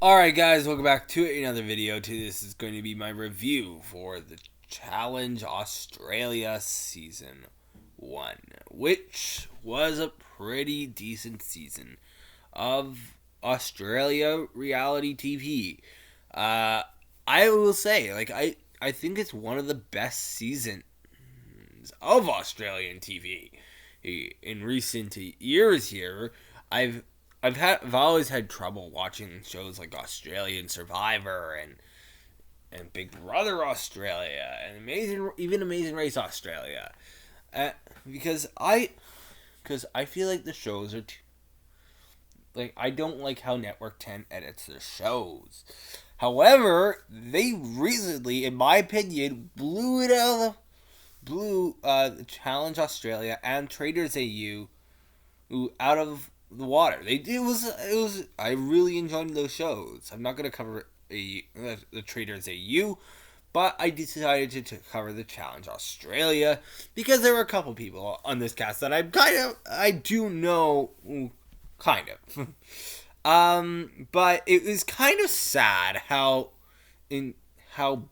Alright guys, welcome back to another video. This is going to be my review for the Challenge Australia Season 1, which was a pretty decent season of Australia reality TV. I will say, I think it's one of the best seasons of Australian TV in recent years. Here, I've I've always had trouble watching shows like Australian Survivor and Big Brother Australia and Amazing Race Australia, uh, because I feel like the shows are I don't like how Network 10 edits their shows. However, they recently, in my opinion, blew it out of the blew Challenge Australia and Traders AU out of the water. It was I really enjoyed those shows. I'm not gonna cover the Traders AU, but I decided to cover the Challenge Australia because there were a couple people on this cast that I do know, kind of. But it was kind of sad how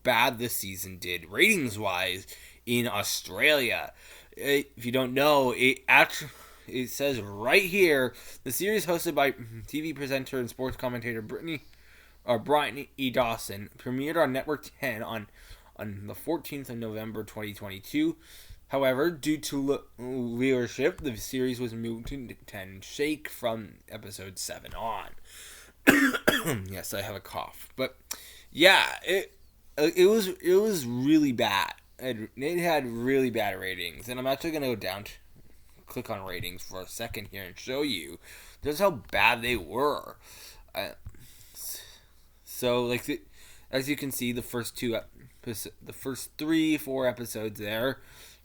bad this season did ratings wise in Australia. If you don't know, it says right here the series hosted by TV presenter and sports commentator Brian E. Dawson premiered on Network 10 on the 14th of November 2022. However, due to viewership, the series was moved to 10 Shake from episode 7 on. Yes, I have a cough, but yeah, it was really bad. It had really bad ratings, and I'm actually gonna go down to click on ratings for a second here and show you just how bad they were. Uh, so as you can see, the first the first 3-4 episodes there,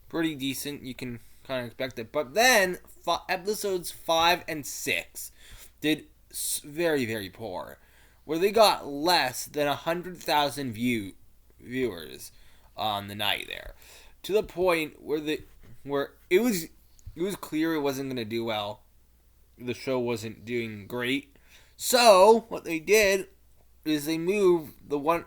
pretty decent. You can kind of expect it, but then episodes 5 and 6 did very very poor, where they got less than 100,000 viewers on the night there, to the point where it was clear it wasn't going to do well. The show wasn't doing great. So what they did is they moved the one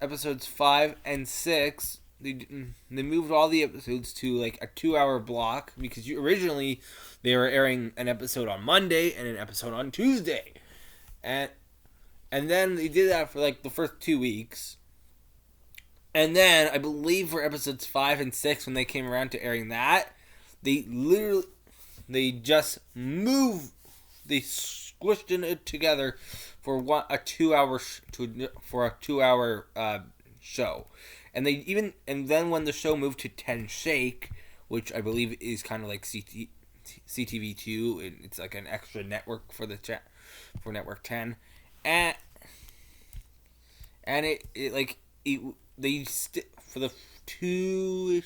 episodes 5 and 6. They moved all the episodes to like a 2-hour block, because originally they were airing an episode on Monday and an episode on Tuesday, and then they did that for like the first 2 weeks. And then I believe for episodes 5 and 6, when they came around to airing that, they just moved, they squished it together for a 2 hour show. And then when the show moved to 10 Shake, which I believe is kind of like CTV2, it's like an extra network for for Network 10, and for the two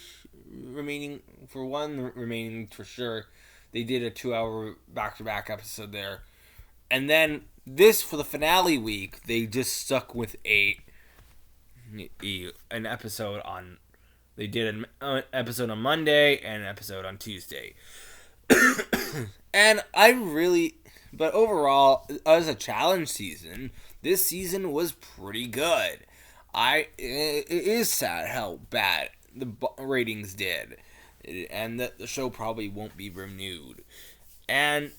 remaining, for one remaining for sure, they did a 2-hour back-to-back episode there. And then this, for the finale week, they just stuck with an episode on, they did an episode on Monday and an episode on Tuesday. And but overall, as a challenge season, this season was pretty good. It is sad how bad the ratings did, and that the show probably won't be renewed, and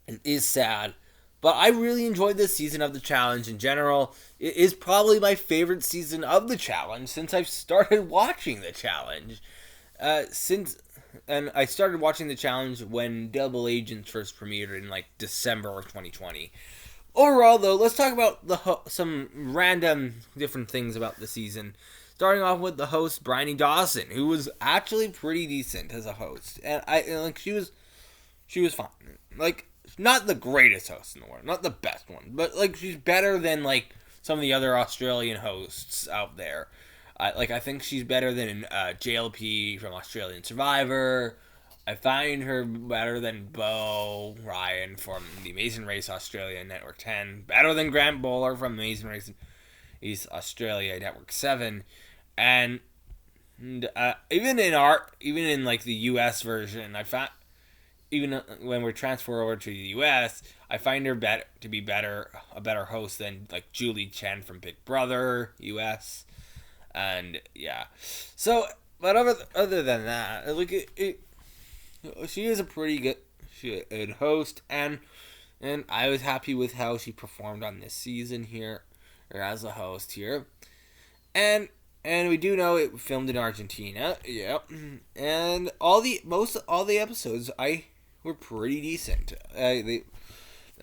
it is sad. But I really enjoyed this season of the challenge in general. It is probably my favorite season of the challenge since I've started watching the challenge. And I started watching the challenge when Double Agents first premiered in like December of 2020. Overall, though, let's talk about some random different things about the season. Starting off with the host, Bryony Dawson, who was actually pretty decent as a host, and she was fine. Like, not the greatest host in the world, not the best one, but like she's better than like some of the other Australian hosts out there. I think she's better than JLP from Australian Survivor. I find her better than Bo Ryan from the Amazing Race Australia Network 10. Better than Grant Bowler from Amazing Race East Australia Network 7. And even in like the US version, I found, even when we transfer over to the US, I find her to be a better host than like Julie Chen from Big Brother US, and yeah. So, but other than that, like she is a pretty good host, and I was happy with how she performed on this season here, or as a host here, and we do know it filmed in Argentina, yep, and all the episodes were pretty decent.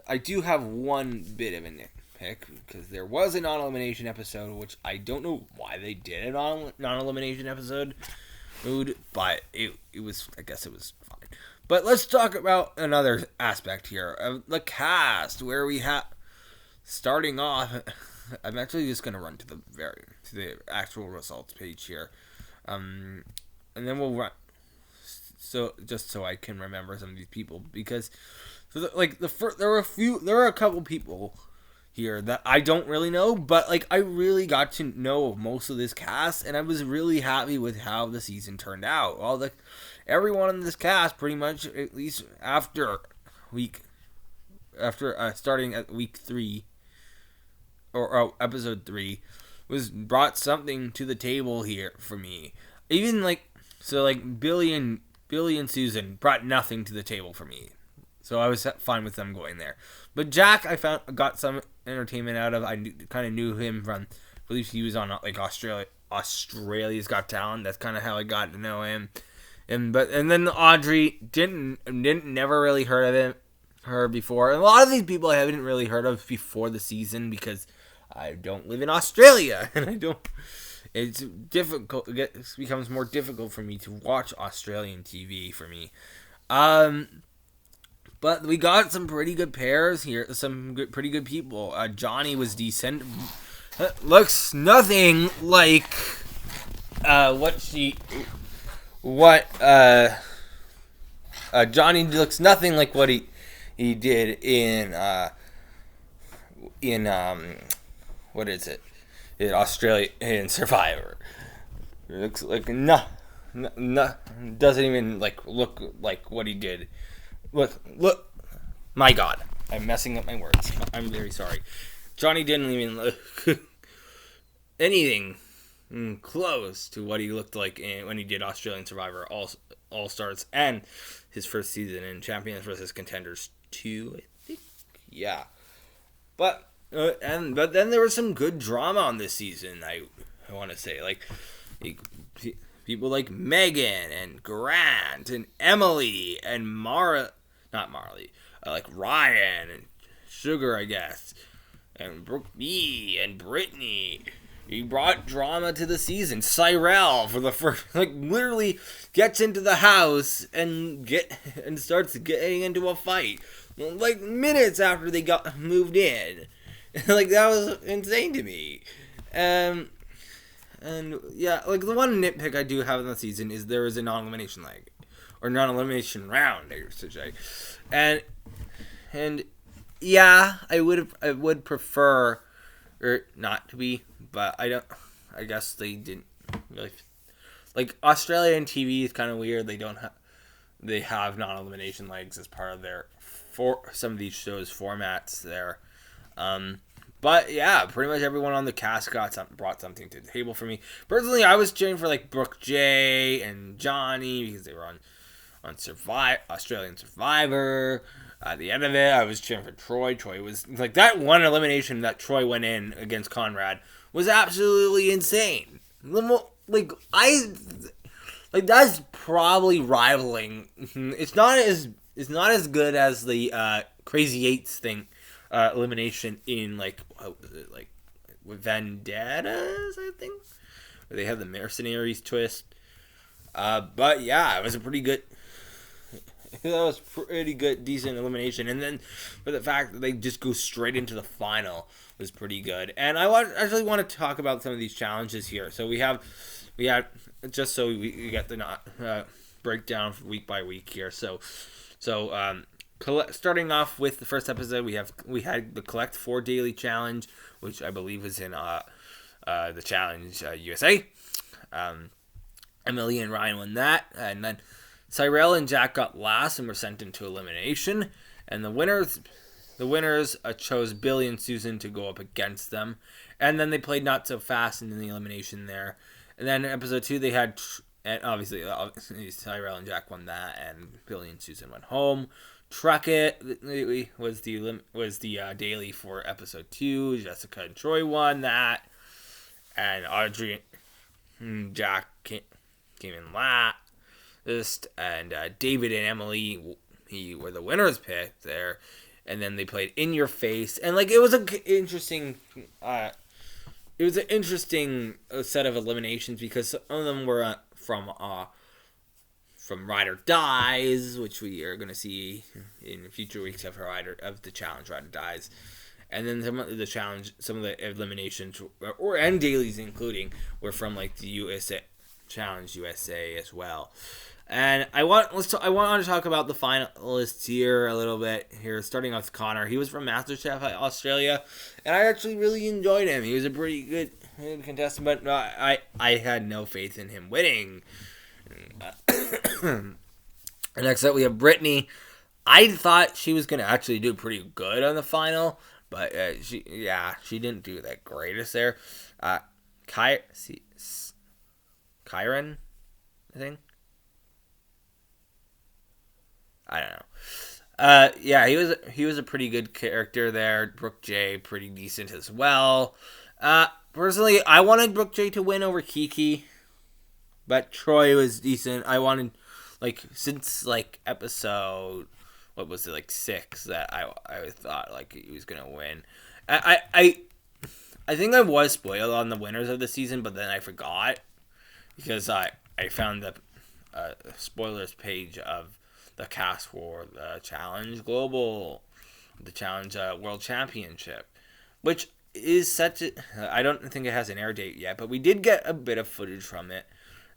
I do have one bit of a nitpick because there was a non-elimination episode, which I don't know why they did a non-elimination episode, but it was, I guess it was fine. But let's talk about another aspect here of the cast, where we have starting off. I'm actually just gonna run to the actual results page here, and then we'll run. So just so I can remember some of these people, because there were a couple people here that I don't really know, but like I really got to know most of this cast, and I was really happy with how the season turned out. Everyone in this cast, pretty much, at least starting at week 3 or episode 3, was brought something to the table here for me. Even Billy and Susan brought nothing to the table for me. So I was fine with them going there. But Jack, I got some entertainment out of. I kind of knew him from, I believe he was on like Australia's Got Talent. That's kind of how I got to know him. And then Audrey never really heard of her before. And a lot of these people I haven't really heard of before the season because I don't live in Australia, and it's difficult. It becomes more difficult for me to watch Australian TV for me. But we got some pretty good pairs here. Pretty good people. Johnny was decent. Looks nothing like Johnny looks nothing like what he did in what is it? In Australia, in Survivor. It looks like doesn't even look like what he did. Look, my God, I'm messing up my words. I'm very sorry. Johnny didn't even look anything close to what he looked like when he did Australian Survivor All Stars and his first season in Champions vs. Contenders 2, I think. Yeah, but then there was some good drama on this season. I want to say people like Megan and Grant and Emily and not Marley, like Ryan and Sugar, I guess, and Brooke B and Brittany. He brought drama to the season. Cyrell, for the first, literally gets into the house and starts getting into a fight, minutes after they got moved in. That was insane to me. And yeah, the one nitpick I do have in the season is there is a non-elimination round, I should say. And yeah, I would prefer not to be, but I guess they didn't really. Australian TV is kind of weird. They have non-elimination legs as part of some of these shows formats there. But yeah, pretty much everyone on the cast brought something to the table for me. Personally, I was cheering for Brooke J and Johnny because they were on Australian Survivor. At the end of it, I was cheering for Troy. Troy was that one elimination that Troy went in against Conrad was absolutely insane. That's probably rivaling. It's not as good as the Crazy Eights thing. Elimination in what was it, Vendettas, I think, where they have the mercenaries twist. But yeah, it was a pretty good. That was pretty good, decent elimination, and then for the fact that they just go straight into the final was pretty good. And I actually want to talk about some of these challenges here. So we had just so we get the breakdown week by week here. So. Starting off with the first episode, we had the Collect 4 Daily Challenge, which I believe was in the Challenge USA. Emily and Ryan won that, and then Cyrell and Jack got last and were sent into elimination. And the winners the winners chose Billy and Susan to go up against them, and then they played Not So Fast in the elimination there. And then episode 2 they had, and obviously Tyrell and Jack won that, and Billy and Susan went home. Truck It was the daily for episode 2. Jessica and Troy won that, and Audrey and Jack came in last, and David and Emily were the winners pick there, and then they played In Your Face, and like it was an interesting set of eliminations because some of them were from Ride or Dies, which we are going to see in future weeks of the challenge Ride or Dies, and then some of the eliminations and dailies including were from like the USA Challenge USA as well. And I want to talk about the finalists here a little bit here, starting with Connor. He was from MasterChef Australia, and I actually really enjoyed him. He was a pretty good contestant, but I had no faith in him winning. Next up, we have Brittany. I thought she was going to actually do pretty good on the final, but she didn't do that greatest there. Kyron, I think. I don't know. He was a pretty good character there. Brooke J, pretty decent as well. Personally, I wanted Brooke J to win over Kiki, but Troy was decent. I wanted, since episode, what was it, 6, that I thought he was gonna win. I think I was spoiled on the winners of the season, but then I forgot because I found the spoilers page of the cast for the Challenge World Championship, which is I don't think it has an air date yet, but we did get a bit of footage from it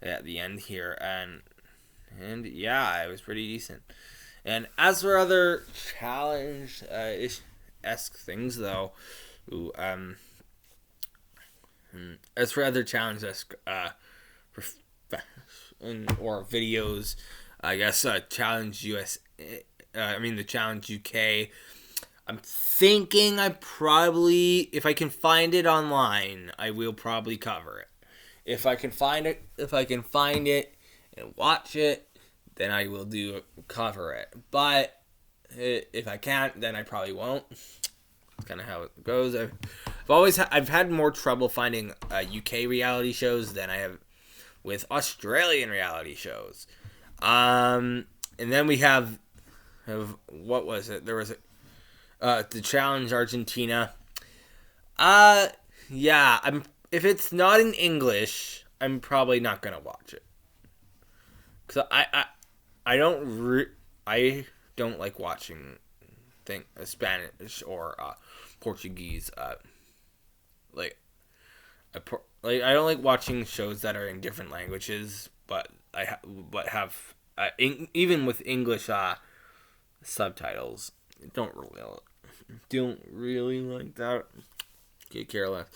at the end here, and yeah, it was pretty decent. And as for other challenge-esque things, though, as for other challenge-esque or videos, I guess Challenge US, the Challenge UK. I'm thinking if I can find it online, I will probably cover it. If I can find it and watch it, then I will cover it. But if I can't, then I probably won't. That's kind of how it goes. I've had more trouble finding UK reality shows than I have with Australian reality shows. And then we have what was it? There was the Challenge Argentina. If it's not in English, I'm probably not gonna watch it. Cause I don't like watching Spanish or Portuguese. I don't like watching shows that are in different languages, but have even with English subtitles. Don't really like that. Get careless.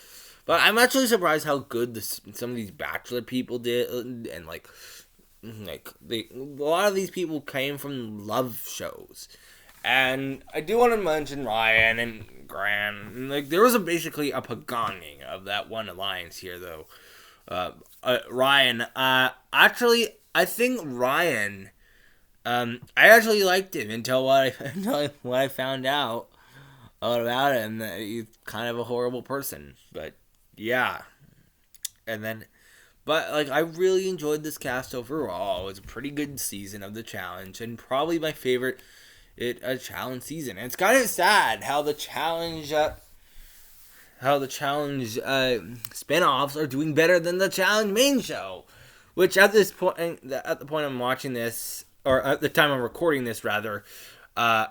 But I'm actually surprised how good some of these Bachelor people did, and a lot of these people came from love shows. And I do want to mention Ryan and Gran. There was basically a Pagonging of that one alliance here, though. Ryan, actually, I think Ryan, I actually liked him until what I found out about him, that he's kind of a horrible person. But yeah, I really enjoyed this cast overall. It was a pretty good season of the challenge, and probably my favorite challenge season. And it's kind of sad how the challenge spin-offs are doing better than the challenge main show, which at the point I'm watching this, or at the time I'm recording this rather, the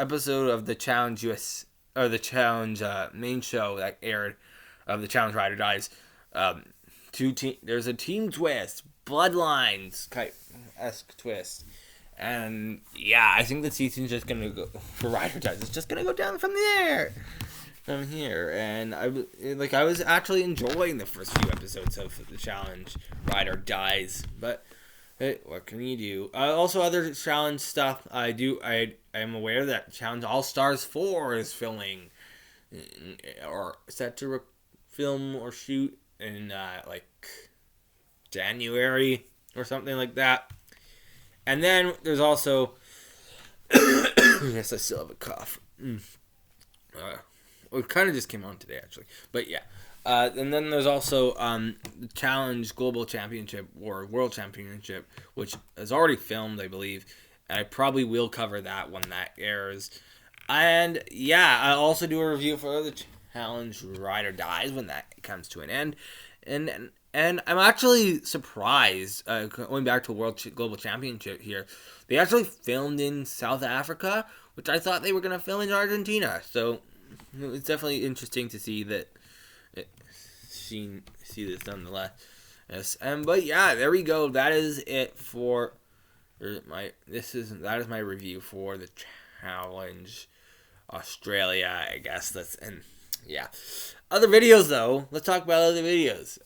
episode of the Challenge US, or the Challenge main show that aired of the Challenge Ride or Dies, there's a team twist, Bloodlines-esque twist. And yeah, I think the season's just gonna go for Ride or Dies. It's just gonna go down from here. And I was actually enjoying the first few episodes of the Challenge Ride or Dies, but Hey, what can you do? Also, other challenge stuff. I'm aware that Challenge All Stars 4 is filming or set to film or shoot in like January or something like that. And then there's also yes, I still have a cough. It kind of just came on today actually, but yeah. And then there's also the Challenge Global Championship or World Championship, which is already filmed, I believe, and I probably will cover that when that airs. And yeah, I'll also do a review for the Challenge Ride or Dies when that comes to an end. And I'm actually surprised. Going back to Global Championship here, they actually filmed in South Africa, which I thought they were gonna film in Argentina. So it's definitely interesting to see that. See this nonetheless. Yes, but yeah, there we go. That is it for that is my review for the Challenge Australia. I guess that's and yeah. Other videos though. Let's talk about other videos.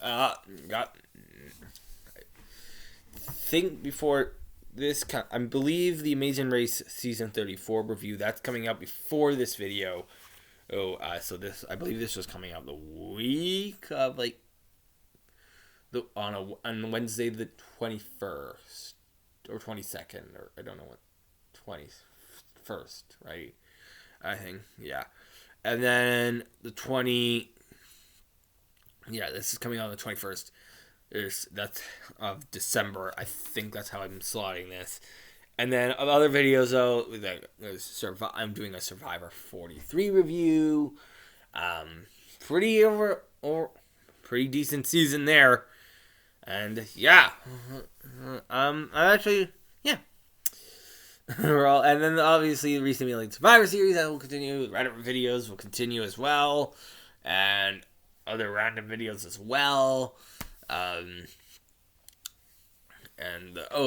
Think before this. I believe the Amazing Race season 34 review that's coming out before this video. So this I believe this was coming out the week of like on Wednesday the 21st or 22nd or I don't know what 21st, right? I think yeah. And then the 20 yeah, this is coming out on the 21st. That's of December. I think that's how I'm slotting this. And then other videos though, I'm doing a Survivor 43 review. Pretty decent season there. And yeah, I actually yeah. And then obviously the recently linked Survivor series that will continue. Reddit videos will continue as well, and other random videos as well. I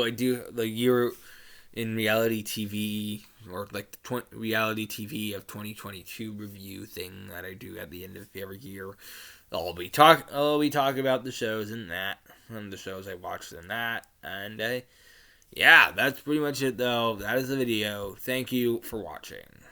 do the year in reality TV or like the reality TV of 2022 review thing that I do at the end of every year. I'll be talking about the shows and that, and the shows I watched and that, and yeah, that's pretty much it though. That is the video. Thank you for watching.